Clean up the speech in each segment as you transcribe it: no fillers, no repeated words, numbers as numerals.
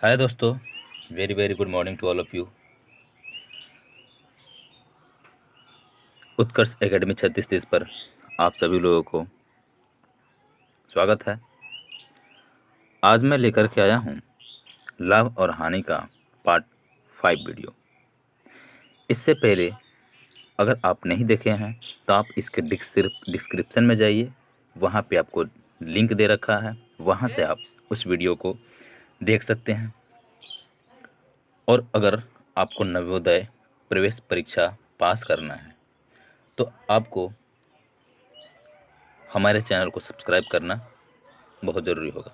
हाय दोस्तों, very very good morning to all of you. Utkarsh academy 3630 पर आप सभी लोगों को स्वागत है। आज मैं लेकर के आया हूँ लाभ और हानि का पार्ट 5 वीडियो। इससे पहले अगर आप नहीं देखे हैं तो आप इसके डिस्क्रिप्शन में जाइए, वहाँ पे आपको लिंक दे रखा है, वहाँ से आप उस वीडियो को देख सकते हैं। और अगर आपको नवोदय प्रवेश परीक्षा पास करना है तो आपको हमारे चैनल को सब्सक्राइब करना बहुत ज़रूरी होगा।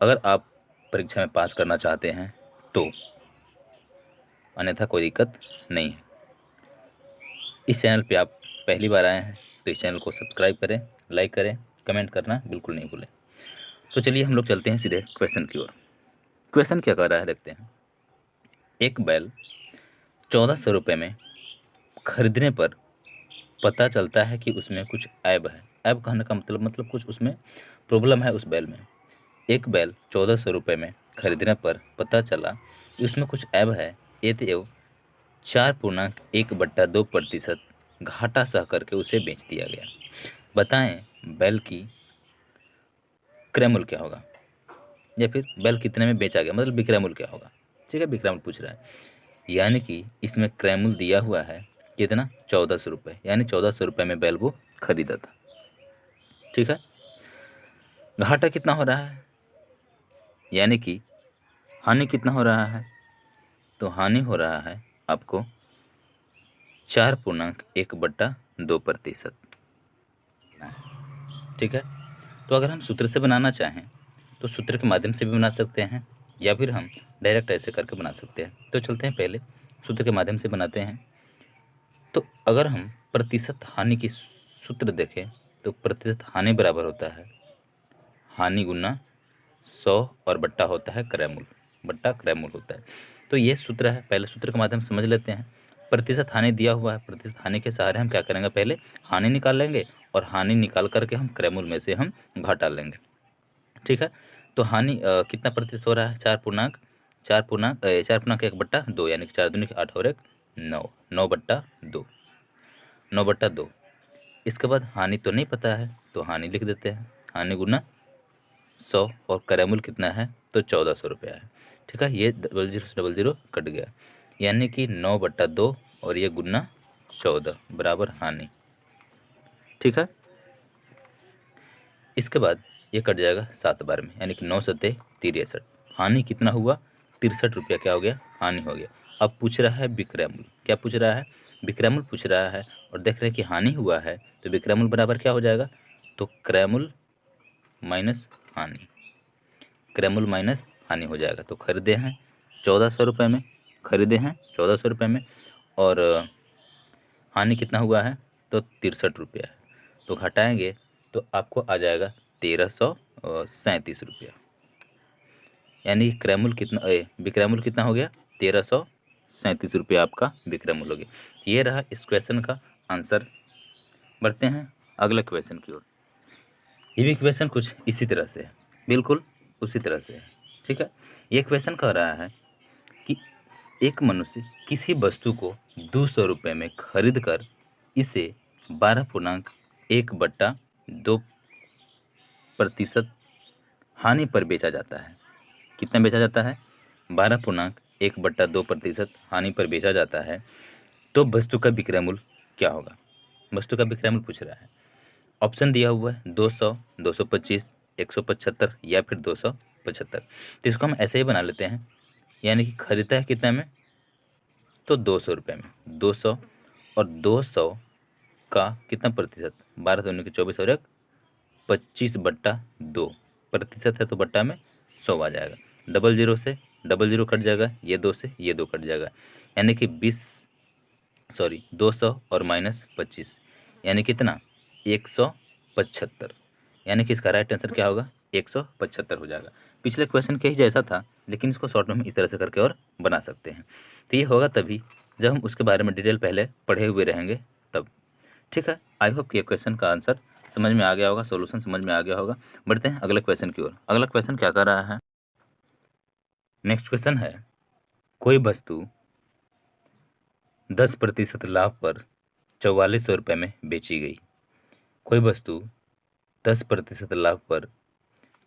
अगर आप परीक्षा में पास करना चाहते हैं तो अन्यथा कोई दिक्कत नहीं है। इस चैनल पे आप पहली बार आए हैं तो इस चैनल को सब्सक्राइब करें, लाइक करें, कमेंट करना बिल्कुल नहीं भूलें। तो चलिए हम लोग चलते हैं सीधे क्वेश्चन की ओर। क्वेश्चन क्या कर रहा है देखते हैं। एक बैल 1400 रुपये में खरीदने पर पता चलता है कि उसमें कुछ ऐब है। ऐब कहने का मतलब कुछ उसमें प्रॉब्लम है उस बैल में। एक बैल 1400 रुपये में खरीदने पर पता चला कि उसमें कुछ ऐब है, एवं 4.1/2% घाटा सह करके उसे बेच दिया गया। बताएं बैल की क्रय मूल्य क्या होगा, या फिर बैल कितने में बेचा गया, मतलब विक्रय मूल्य क्या होगा। ठीक है, विक्रय मूल्य पूछ रहा है, यानी कि इसमें क्रय मूल्य दिया हुआ है कितना, 1400 रुपये, यानी 1400 रुपये में बैल वो खरीदा था। ठीक है, घाटा कितना हो रहा है, यानी कि हानि कितना हो रहा है, तो हानि हो रहा है आपको 4.1/2%। ठीक है, तो अगर हम सूत्र से बनाना चाहें तो सूत्र के माध्यम से भी बना सकते हैं, या फिर हम डायरेक्ट ऐसे करके बना सकते हैं। तो चलते हैं पहले सूत्र के माध्यम से बनाते हैं। तो अगर हम प्रतिशत हानि की सूत्र देखें तो प्रतिशत हानि बराबर होता है हानि गुना 100 और बट्टा होता है क्रय मूल्य, बट्टा क्रय मूल्य होता है। तो ये सूत्र है, पहले सूत्र के माध्यम से समझ लेते हैं। प्रतिशत हानि दिया हुआ है, प्रतिशत हानि के सहारे हम क्या करेंगे, पहले हानि निकाल लेंगे और हानि निकाल करके हम क्रय मूल्य में से हम घटा लेंगे। ठीक है, तो हानि कितना प्रतिशत हो रहा है, 4.1/2, यानी कि 4 दूनी 8 और 1 9, 9/2, 9/2। इसके बाद हानि तो नहीं पता है तो हानि लिख देते हैं, हानि गुना 100 और क्रय मूल्य कितना है, तो 1400 रुपया है। ठीक है, ये 00 कट गया, यानी कि 9/2 और ये गुना 14 बराबर हानि। ठीक है, इसके बाद ये कट जाएगा 7 बार में, यानी कि 9×7=63। हानि कितना हुआ, 63 रुपया क्या हो गया, हानि हो गया। अब पूछ रहा है विक्रय मूल्य, क्या पूछ रहा है, विक्रय मूल्य पूछ रहा है, और देख रहे हैं कि हानि हुआ है तो विक्रय मूल्य बराबर क्या हो जाएगा, तो क्रय मूल्य माइनस हानि, क्रय मूल्य माइनस हानि हो जाएगा। तो खरीदे हैं 1400 रुपये में, खरीदे हैं 1400 रुपये में, और हानि कितना हुआ है, तो 63 रुपया है। तो घटाएंगे तो आपको आ जाएगा 1337 रुपया, यानी क्रय मूल्य कितना, विक्रय मूल्य कितना हो गया, 1337 रुपया आपका विक्रय मूल्य हो गया। ये रहा इस क्वेश्चन का आंसर। बढ़ते हैं अगले क्वेश्चन की ओर। ये भी क्वेश्चन कुछ इसी तरह से है, बिल्कुल उसी तरह से है। ठीक है, ये क्वेश्चन कह रहा है कि एक मनुष्य किसी वस्तु को 200 रुपये में खरीद कर इसे 12.1/2% हानि पर बेचा जाता है। कितना बेचा जाता है, 12.1/2% हानि पर बेचा जाता है, तो वस्तु का विक्रय मूल्य क्या होगा। वस्तु का विक्रय मूल्य पूछ रहा है। ऑप्शन दिया हुआ है 200, 225, 175 या फिर 275। तो इसको हम ऐसे ही बना लेते हैं, यानी कि खरीदता है कितना में, तो 200 रुपये में, 200 और 200 का कितना प्रतिशत, 12×2 = 24 और 1 25/2 प्रतिशत है, तो बट्टा में 100 आ जाएगा। 00 से 00 कट जाएगा, ये 2 से ये 2 कट जाएगा, यानी कि 200 और -25 यानी कितना, 175, यानी कि इसका राइट आंसर क्या होगा, 175 हो जाएगा। पिछले क्वेश्चन के ही जैसा था, लेकिन इसको शॉर्ट में हम इस तरह से करके और बना सकते हैं। तो ये होगा तभी जब हम उसके बारे में डिटेल पहले पढ़े हुए रहेंगे तब। ठीक है, आई होप कि ये क्वेश्चन का आंसर समझ में आ गया होगा, सॉल्यूशन समझ में आ गया होगा। बढ़ते हैं अगले क्वेश्चन की ओर। अगला क्वेश्चन क्या कर रहा है, नेक्स्ट क्वेश्चन है, कोई वस्तु 10% लाभ पर 4400 रुपये में बेची गई। कोई वस्तु 10% लाभ पर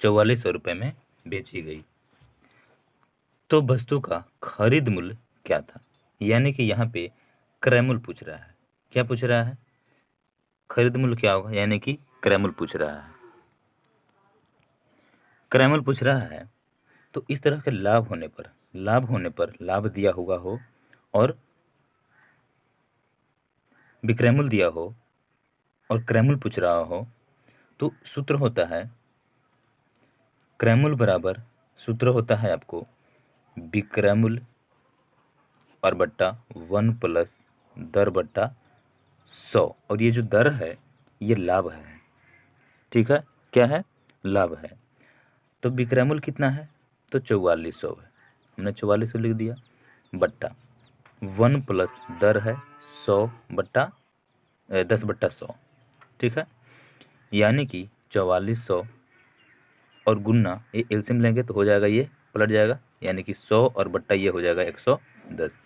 4400 रुपये में बेची गई, तो वस्तु का खरीद मूल्य क्या था? यानी कि यहाँ पे क्रय मूल्य पूछ रहा है। क्या पूछ रहा है? खरीद मूल्य क्या होगा, यानी कि क्रय मूल्य पूछ रहा है। क्रय मूल्य पूछ रहा है, तो इस तरह के लाभ होने पर लाभ दिया हुआ हो और विक्रय मूल्य दिया हो और क्रय मूल्य पूछ रहा हो, तो सूत्र होता है क्रय मूल्य बराबर, सूत्र होता है आपको विक्रय मूल्य और बट्टा 1 प्लस दर बट्टा 100, और ये जो दर है ये लाभ है। ठीक है, क्या है? लाभ है। तो विक्रय मूल्य कितना है? तो 4400 है, हमने 4400 लिख दिया, बट्टा 1 प्लस दर है 100 बट्टा 10/100। ठीक है, यानी कि 4400 और गुन्ना, ये एलसीएम लेंगे तो हो जाएगा, ये पलट जाएगा, यानी कि 100 और बट्टा ये हो जाएगा 110।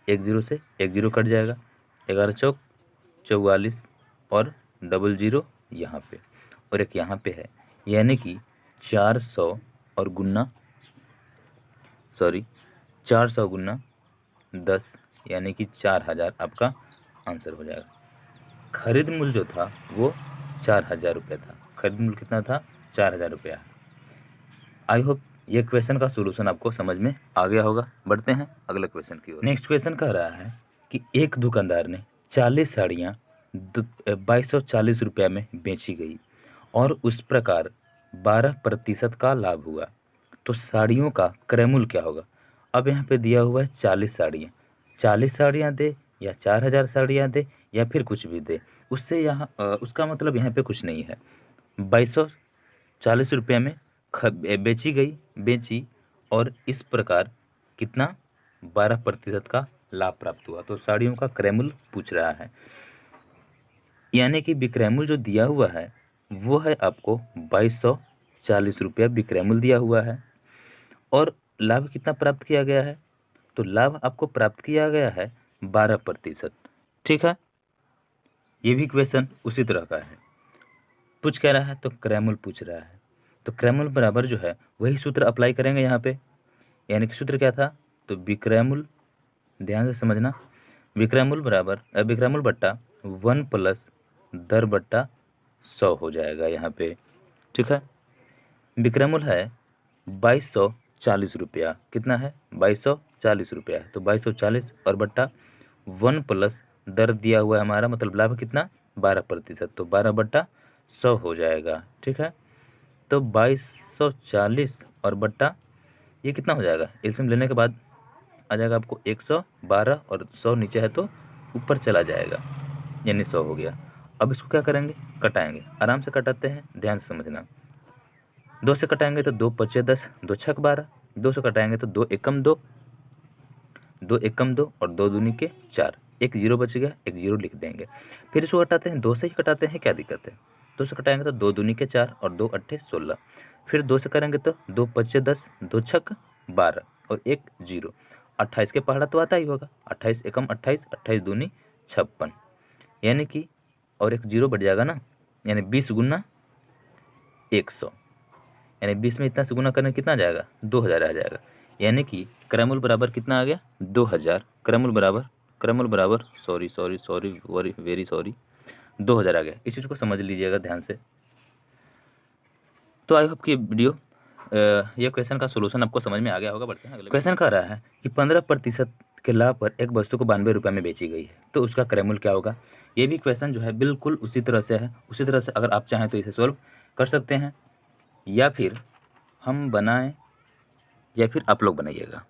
एक जीरो से एक जीरो कट जाएगा, 11 चौक 44 और डबल जीरो यहाँ पे और एक यहाँ पे है, यानी कि 400 और गुन्ना 400 गुन्ना 10, यानी कि 4000 आपका आंसर हो जाएगा। खरीद मूल्य जो था वो 4000 रुपये था। खरीद मूल्य कितना था? 4000 रुपया। आई होप ये क्वेश्चन का सोल्यूशन आपको समझ में आ गया होगा। बढ़ते हैं अगले क्वेश्चन की ओर। नेक्स्ट क्वेश्चन कह रहा है कि एक दुकानदार ने 40 साड़ियाँ 2240 रुपये में बेची गई और उस प्रकार 12% का लाभ हुआ, तो साड़ियों का क्रय मूल्य क्या होगा? अब यहाँ पे दिया हुआ है 40 साड़ियाँ दे या 4000 साड़ियाँ दे या फिर कुछ भी दे, उससे यहाँ उसका मतलब यहाँ पे कुछ नहीं है। 2240 रुपये में बेची और इस प्रकार कितना 12% का लाभ प्राप्त हुआ, तो साड़ियों का क्रय मूल्य पूछ रहा है। यानी कि विक्रय मूल्य जो दिया हुआ है वो है आपको 2240 रुपया विक्रय मूल्य दिया हुआ है और लाभ कितना प्राप्त किया गया है? तो लाभ आपको प्राप्त किया गया है 12%। ठीक है, ये भी क्वेश्चन उसी तरह का है। पूछ क्या रहा है? तो क्रय मूल्य पूछ रहा है, तो क्रय मूल्य बराबर जो है वही सूत्र अप्लाई करेंगे यहाँ पे। यानी कि सूत्र क्या था? तो विक्रय मूल्य, ध्यान से समझना, विक्रय मूल्य बराबर विक्रय मूल्य बट्टा 1 प्लस दर बट्टा 100 हो जाएगा यहाँ पे। ठीक है, विक्रय मूल्य है 2240 रुपया। कितना है? 2240 रुपया है, तो 2240 और बट्टा 1 प्लस दर दिया हुआ है हमारा, मतलब लाभ कितना? 12%, तो 12/100 हो जाएगा। ठीक है, तो 2240 और बट्टा ये कितना हो जाएगा? एलसीएम लेने के बाद आ जाएगा आपको 112 और 100 नीचे है तो ऊपर चला जाएगा, यानी 100 हो गया। अब इसको क्या करेंगे? कटाएंगे, आराम से कटाते हैं, ध्यान से समझना। 2 से कटाएंगे तो 2 पचे 10, 2 छक 12, 2 से कटाएंगे तो 2 एकम 2, 2 एकम 2 और 2 दूनी के 4, एक जीरो बच गया, एक जीरो लिख देंगे। फिर इसको कटाते हैं, 2 से ही कटाते हैं, क्या दिक्कत है? 2 से कटाएंगे तो 2 दूनी के 4 और 2 अट्ठे 16, फिर 2 से करेंगे तो 2 पचे 10, 2 छक 12 और एक जीरो, 28 के पहाड़ा तो आता ही होगा, 28 एकम 28, 28 दूनी 56, यानी कि और एक जीरो बढ़ जाएगा ना, यानी 20 गुना 100, यानी 20 में इतना से गुना करने कितना आ जाएगा? 2000 आ जाएगा। यानी कि क्रय मूल्य बराबर कितना आ गया? 2000। क्रय मूल्य बराबर सॉरी वेरी सॉरी 2000 आ गया। इस चीज़ को समझ लीजिएगा ध्यान से। तो आई होप कि वीडियो ये क्वेश्चन का सोल्यूशन आपको समझ में आ गया होगा। बढ़ते हैं अगले क्वेश्चन। कह रहा है कि 15% के लाभ पर एक वस्तु को 92 रुपये में बेची गई है, तो उसका क्रय मूल्य क्या होगा? ये भी क्वेश्चन जो है बिल्कुल उसी तरह से है। उसी तरह से अगर आप चाहें तो इसे सॉल्व कर सकते हैं, या फिर हम बनाएं या फिर आप लोग बनाइएगा।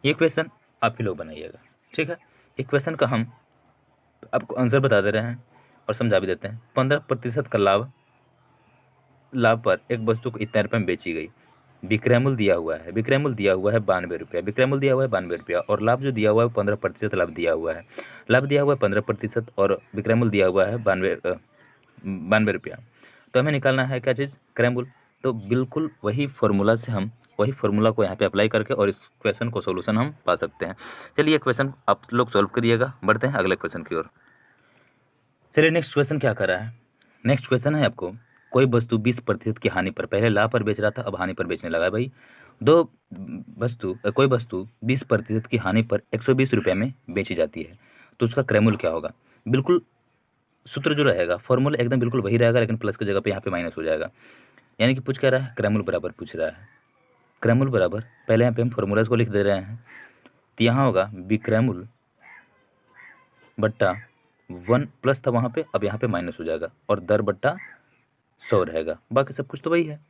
ये क्वेश्चन आप ही लोग बनाइएगा। ठीक है, एक क्वेश्चन का हम आपको आंसर बता दे रहे हैं और समझा भी देते हैं। 15% का लाभ पर एक वस्तु को इतने रुपये में बेची गई, विक्रय मूल्य दिया हुआ है 92 रुपया, विक्रय मूल्य दिया हुआ है 92 रुपया और लाभ जो दिया हुआ है 15% लाभ दिया हुआ है। लाभ दिया हुआ है 15% और विक्रय मूल्य दिया हुआ है 92 रुपया। तो हमें निकालना है क्या चीज़? क्रय मूल्य। तो बिल्कुल वही फॉर्मूला से हम वही फॉर्मूला को यहाँ पे अप्लाई करके और इस क्वेश्चन को सोल्यूशन हम पा सकते हैं। चलिए क्वेश्चन आप लोग सॉल्व करिएगा, बढ़ते हैं अगले क्वेश्चन की ओर। चलिए नेक्स्ट क्वेश्चन क्या कर रहा है। नेक्स्ट क्वेश्चन है आपको, कोई वस्तु 20% की हानि पर, पहले लाभ पर बेच रहा था अब हानि पर बेचने लगा। भाई कोई वस्तु 20% की हानि पर 120 रुपये में बेची जाती है, तो उसका क्रयमूल्य क्या होगा। बिल्कुल सूत्र जो रहेगा, फॉर्मूला एकदम बिल्कुल वही रहेगा, लेकिन प्लस की जगह पे यहाँ पे माइनस हो जाएगा। यानी कि पूछ क्या रहा है, क्रयमूल्य बराबर पूछ रहा है। क्रयमूल्य बराबर, पहले यहाँ पे हम फॉर्मूलाज को लिख दे रहे हैं, तो यहाँ होगा विक्रयमूल्य बट्टा 1 प्लस था वहाँ पे, अब यहाँ पे माइनस हो जाएगा और दर बट्टा 100 रहेगा। बाकी सब कुछ तो वही है।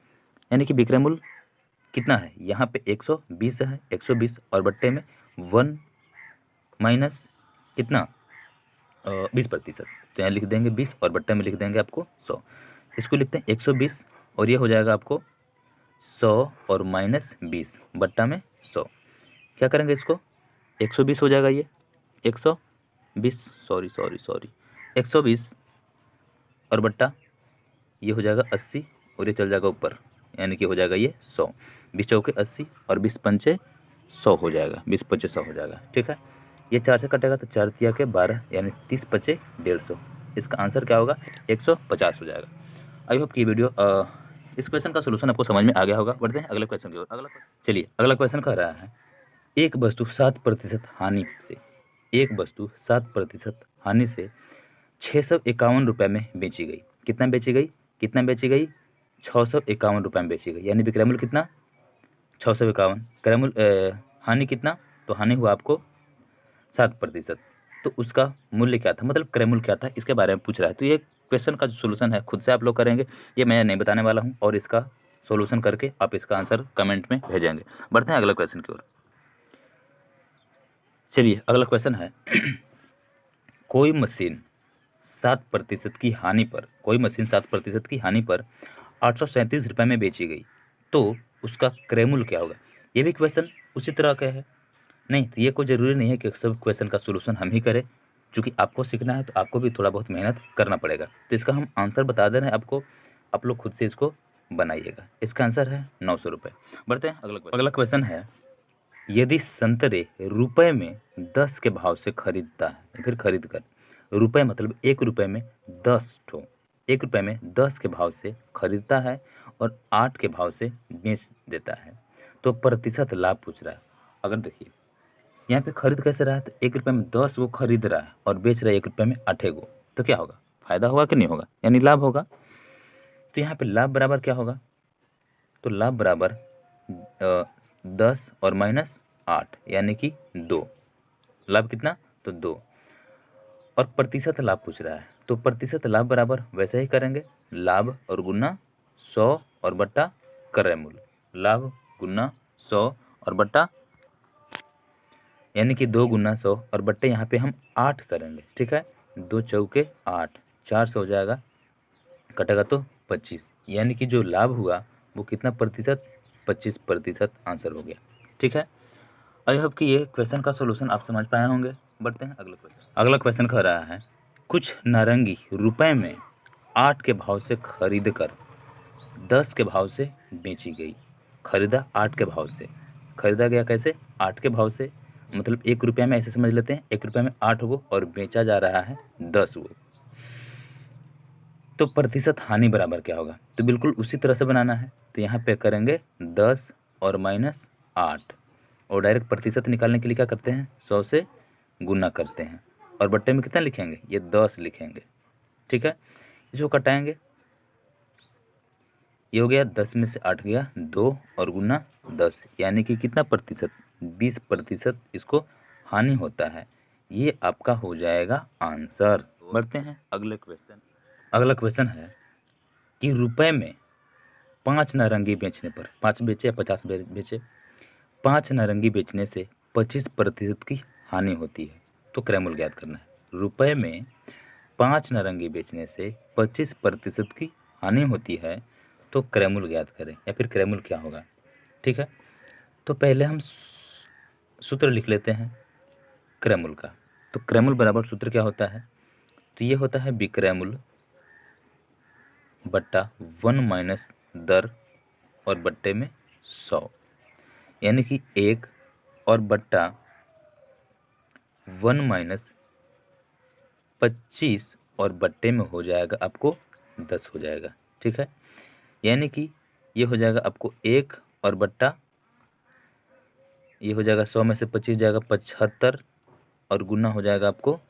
यानी कि विक्रयमूल्य कितना है, यहाँ पे 120 है, 120 और बट्टे में 1 माइनस कितना 20%, तो यहाँ लिख देंगे 20 और बट्टे में लिख देंगे आपको 100। इसको लिखते हैं 120 और ये हो जाएगा आपको 100 और माइनस 20 बट्टा में 100। क्या करेंगे इसको, 120 हो जाएगा, ये 120 सॉरी 120 और बट्टा ये हो जाएगा 80 और ये चल जाएगा ऊपर, यानी कि हो जाएगा ये 100। 20 चौके 80 और 20 पंचे 100 हो जाएगा, 20 पंचे 100 हो जाएगा। ठीक है, ये 4 से कटेगा तो 4 तिया के 12, यानी 30 पचे 150। इसका आंसर क्या होगा, 150 हो जाएगा। आई होप कि वीडियो इस क्वेश्चन का सोल्यूशन आपको समझ में आ गया होगा। बढ़ते हैं अगले क्वेश्चन की ओर। चलिए अगला क्वेश्चन कह रहा है, एक वस्तु 7% हानि से, एक वस्तु 7% हानि से 651 रुपये में बेची गई। कितना बेची गई, 651 रुपये में बेची गई। यानी विक्रयमूल्य कितना, 651। क्रयमूल्य हानि कितना, तो हानि हुआ आपको 7%, तो उसका मूल्य क्या था, मतलब क्रयमूल्य क्या था, इसके बारे में पूछ रहा है। तो ये क्वेश्चन का जो सोल्यूशन है खुद से आप लोग करेंगे, ये मैं नहीं बताने वाला हूँ, और इसका सोल्यूशन करके आप इसका आंसर कमेंट में भेजेंगे। बढ़ते हैं अगला क्वेश्चन की ओर। चलिए अगला क्वेश्चन है कोई मशीन 7% की हानि पर, कोई मशीन 7% की हानि पर 837 रुपये में बेची गई, तो उसका क्रयमूल्य क्या होगा। ये भी क्वेश्चन उसी तरह का है। नहीं तो ये कोई ज़रूरी नहीं है कि सब क्वेश्चन का सोल्यूशन हम ही करें, चूँकि आपको सीखना है तो आपको भी थोड़ा बहुत मेहनत करना पड़ेगा। तो इसका हम आंसर बता दे रहे हैं आपको, आप लोग खुद से इसको बनाइएगा। इसका आंसर है 900 रुपये। बढ़ते हैं अगला क्वेश्चन है, यदि संतरे रुपए में 10 के भाव से खरीदता है, फिर खरीद कर, रुपए मतलब 1 रुपये में 10 ठो, 1 रुपये में 10 के भाव से खरीदता है और 8 के भाव से बेच देता है, तो प्रतिशत लाभ पूछ रहा है। अगर देखिए यहाँ पे खरीद कैसे रहा है, तो 1 रुपये में 10 वो खरीद रहा है और बेच रहा है 1 रुपये में 8 गो, तो क्या होगा, फायदा होगा कि नहीं होगा, यानी लाभ होगा। तो यहाँ पे लाभ बराबर क्या होगा, तो लाभ बराबर 10 और माइनस 8 यानी कि 2। लाभ कितना, तो 2। और प्रतिशत लाभ पूछ रहा है, तो प्रतिशत लाभ बराबर वैसे ही करेंगे, लाभ और गुना 100 और बट्टा क्रयमूल्य, लाभ गुना 100 और बट्टा, यानी कि 2 गुना 100 और बट्टे यहाँ पे हम 8 करेंगे। ठीक है, 2 चौके 8, 4 से हो जाएगा, कटेगा तो 25, यानी कि जो लाभ हुआ वो कितना प्रतिशत, 25% आंसर हो गया। ठीक है, आई होप कि ये क्वेश्चन का सोल्यूशन आप समझ पाए होंगे। बढ़ते हैं अगला क्वेश्चन। अगला क्वेश्चन कह रहा है, कुछ नारंगी रुपए में 8 के भाव से खरीद कर 10 के भाव से बेची गई। खरीदा 8 के भाव से, खरीदा गया कैसे, 8 के भाव से, मतलब 1 रुपये में, ऐसे समझ लेते हैं 1 रुपये में 8 वो और बेचा जा रहा है 10 वो, तो प्रतिशत हानि बराबर क्या होगा, तो बिल्कुल उसी तरह से बनाना है। तो यहाँ पे करेंगे 10 और माइनस 8, और डायरेक्ट प्रतिशत निकालने के लिए क्या करते हैं, 100 से गुना करते हैं और बट्टे में कितना लिखेंगे, ये 10 लिखेंगे। ठीक है, इसको कटाएंगे, ये हो गया 10 में से 8 गया 2 और गुना 10, यानी कि कितना प्रतिशत, 20% इसको हानि होता है। ये आपका हो जाएगा आंसर। बढ़ते हैं अगले क्वेश्चन। अगला क्वेश्चन है कि रुपए में 5 नारंगी बेचने पर, 5 बेचे या 50 बेचे, 5 नारंगी बेचने से 25% की हानि होती है, तो क्रयमूल्य ज्ञात करना है। रुपए में 5 नारंगी बेचने से 25% की हानि होती है, तो क्रयमूल्य ज्ञात करें, या फिर क्रयमूल्य क्या होगा। ठीक है, तो पहले हम सूत्र लिख लेते हैं क्रयमूल्य का। तो क्रयमूल्य बराबर सूत्र क्या होता है, तो ये होता है विक्रयमूल्य बट्टा 1 माइनस दर और बट्टे में 100। यानी कि 1 और बट्टा 1 माइनस 25 और बट्टे में हो जाएगा आपको 10 हो जाएगा। ठीक है, यानी कि ये हो जाएगा आपको 1 और बट्टा, ये हो जाएगा 100 में से 25 जाएगा 75 और गुना हो जाएगा आपको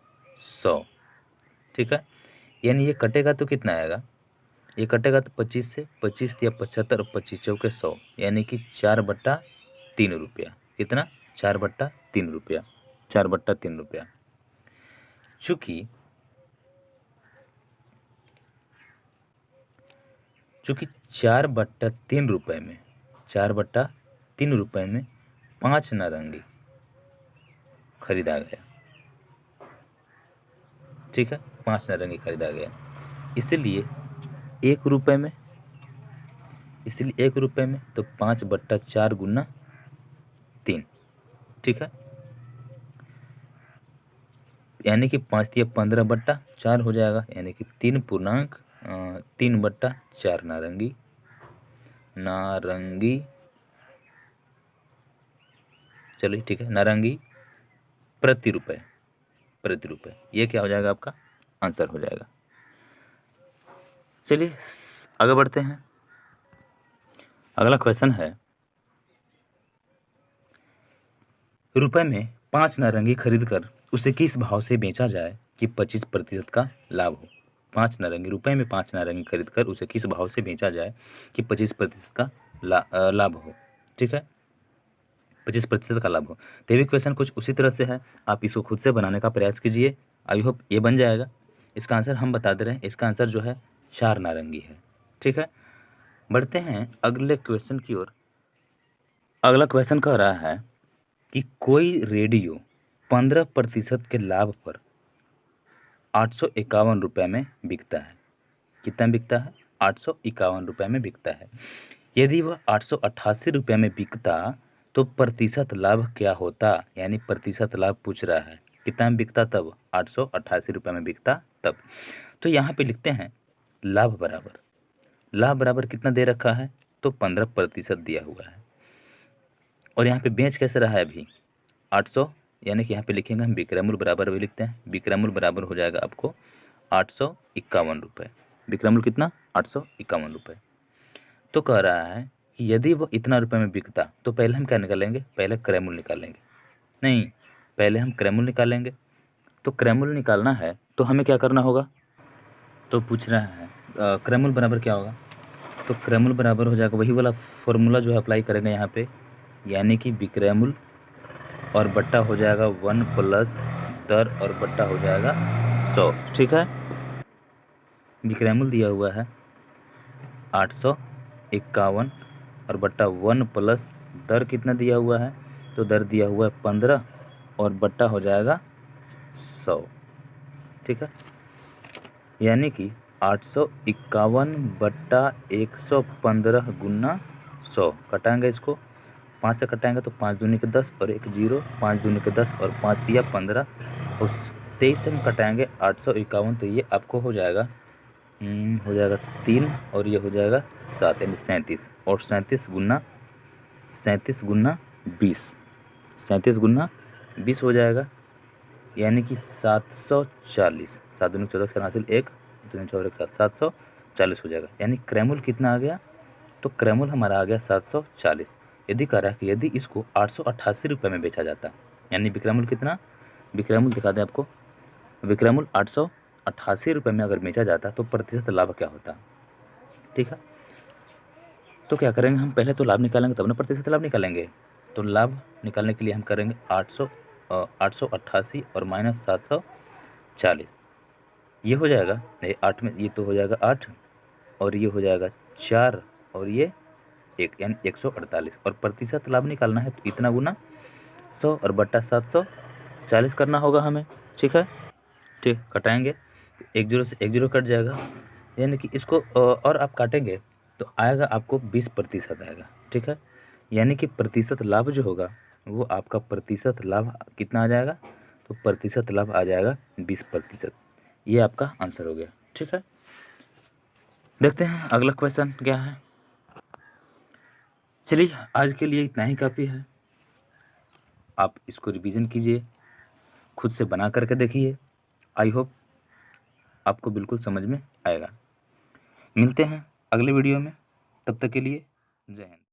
100। ठीक है, यानी ये कटेगा तो कितना आएगा, ये कटेगा तो 25 से 25 या 75 और 25 चौके 100, यानी कि 4/3 रुपया। कितना, 4/3 रुपया, 4/3 रुपया। चूँकि 4/3 रुपये में 4/3 रुपये में 5 नारंगी खरीदा गया। ठीक है, 5 नारंगी खरीदा गया, इसलिए 1 रुपये में, इसलिए 1 रुपये में तो 5/4 गुना 3। ठीक है, यानी कि 5 या 15/4 हो जाएगा, यानी कि 3/4 नारंगी चलिए ठीक है, नारंगी प्रति रुपये, ये क्या हो जाएगा, आपका आंसर हो जाएगा। चलिए आगे बढ़ते हैं। अगला क्वेश्चन है, रुपए में 5 नारंगी खरीदकर उसे किस भाव से बेचा जाए कि 25% का लाभ हो। 5 नारंगी, रुपए में 5 नारंगी खरीदकर उसे किस भाव से बेचा जाए कि 25% का लाभ हो। ठीक है, 25% का लाभ हो। तो ये भी क्वेश्चन कुछ उसी तरह से है, आप इसको खुद से बनाने का प्रयास कीजिए, आई होप ये बन जाएगा। इसका आंसर हम बता दे रहे हैं, इसका आंसर जो है 4 नारंगी है। ठीक है, बढ़ते हैं अगले क्वेश्चन की ओर। अगला क्वेश्चन कह रहा है कि कोई रेडियो 15% के लाभ पर 851 रुपये में बिकता है। कितना बिकता है, 851 रुपये में बिकता है। यदि वह 888 रुपये में बिकता तो प्रतिशत लाभ क्या होता, यानी प्रतिशत लाभ पूछ रहा है। कितना में बिकता तब, 888 रुपये में बिकता तब। तो यहाँ पे लिखते हैं लाभ बराबर कितना दे रखा है, तो 15% दिया हुआ है। और यहाँ पे बेच कैसे रहा है अभी, 800, यानी कि यहाँ पे लिखेंगे हम विक्रय मूल्य बराबर भी लिखते हैं, विक्रय मूल्य बराबर हो जाएगा आपको 851 रुपये। विक्रय मूल्य कितना, 851 रुपये। तो कह रहा है कि यदि वो इतना रुपये में बिकता तो पहले हम क्या निकालेंगे, पहले क्रय मूल्य निकालेंगे, नहीं पहले हम क्रय मूल्य निकालेंगे। तो क्रय मूल्य निकालना है तो हमें क्या करना होगा, तो पूछ रहा है क्रय मूल्य बराबर क्या होगा, तो क्रय मूल्य बराबर हो जाएगा वही वाला फॉर्मूला जो है अप्लाई करेंगे यहाँ पे, यानी कि विक्रय मूल्य और बट्टा हो जाएगा 1 प्लस दर और बट्टा हो जाएगा 100। ठीक है, विक्रय मूल्य दिया हुआ है 851 और बट्टा 1 प्लस दर कितना दिया हुआ है, तो दर दिया हुआ है 15 और बट्टा हो जाएगा 100। ठीक है, यानी कि 851/115 गुना 100 कटाएंगे, इसको 5 से कटाएंगे तो 5 दूनी के 10 और 1 0, 5 दूनी के 10 और 5 दिया 15 और 23 से हम कटाएंगे 851, तो ये आपको हो जाएगा 3 और ये हो जाएगा 7, यानी 37 और 37 गुना 20, 37 गुना 20 हो जाएगा, यानी कि 740, 7 दूनी 14 का हासिल 1 दूनी 4 1 7, 740 हो जाएगा। यानी क्रय मूल्य कितना आ गया, तो क्रय मूल्य हमारा आ गया 740। यदि कह रहा है कि यदि इसको 888 रुपये में बेचा जाता, यानी विक्रय मूल्य कितना, विक्रय मूल्य दिखा दें आपको, विक्रय मूल्य 888 रुपये में अगर बेचा जाता तो प्रतिशत लाभ क्या होता। ठीक है, तो क्या करेंगे हम, पहले तो लाभ निकालेंगे तब ना प्रतिशत लाभ निकालेंगे। तो लाभ निकालने के लिए हम करेंगे 888 और माइनस 740, ये हो जाएगा, ये 8 में ये तो हो जाएगा 8 और ये हो जाएगा 4 और ये 1, यानी 148 और प्रतिशत लाभ निकालना है तो इतना गुना 100 और बट्टा 740 करना होगा हमें। ठीक है, ठीक कटाएंगे, 1 0 से 1 0 कट जाएगा, यानी कि इसको और आप काटेंगे तो आएगा आपको 20% आएगा। ठीक है, यानी कि प्रतिशत लाभ जो होगा वो आपका प्रतिशत लाभ कितना आ जाएगा, तो प्रतिशत लाभ आ जाएगा 20%। ये आपका आंसर हो गया। ठीक है, देखते हैं अगला क्वेश्चन क्या है। चलिए आज के लिए इतना ही काफ़ी है। आप इसको रिवीजन कीजिए, खुद से बना करके देखिए। आई होप आपको बिल्कुल समझ में आएगा। मिलते हैं अगले वीडियो में, तब तक के लिए जय हिंद।